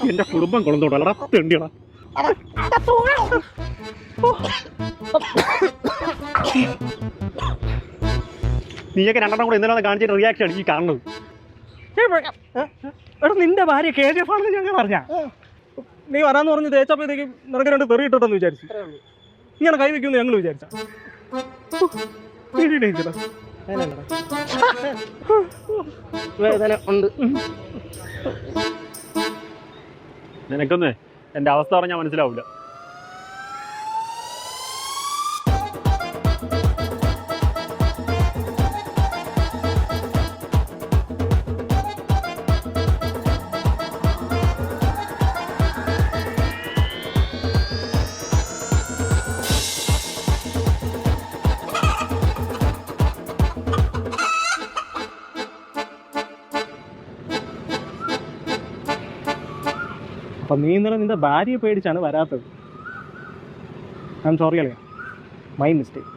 എന്റെ കുടുംബം കൊളന്തോടല്ലടാ തെണ്ടിയടാ. നീയൊക്കെ രണ്ടെണ്ണം കൂടെ എന്തിനാണ് കാണിച്ചിട്ട് റിയാക്ഷൻ ആണ് ഈ കാണുന്നത്. എടാ നിന്റെ ഭാര്യ KGF ആണെന്ന് ഞങ്ങൾ പറഞ്ഞ നീ വരാന്ന് പറഞ്ഞ് തേച്ചപ്പോഴത്തേക്ക് നിനക്ക് രണ്ട് തെറി ഇട്ടോട്ടെന്ന് വിചാരിച്ചു. ഇങ്ങനെ കൈ വെക്കുമെന്ന് ഞങ്ങൾ വിചാരിച്ച. വേദന ഉണ്ട്. നിനക്കൊന്ന് എന്റെ അവസ്ഥ പറഞ്ഞാൽ മനസ്സിലാവില്ല. അപ്പൊ നീ ഇന്നലെ നിന്റെ ഭാര്യയെ പേടിച്ചാണ് വരാത്തത്. ഐ എം സോറി അളിയ, മൈ മിസ്റ്റേക്ക്.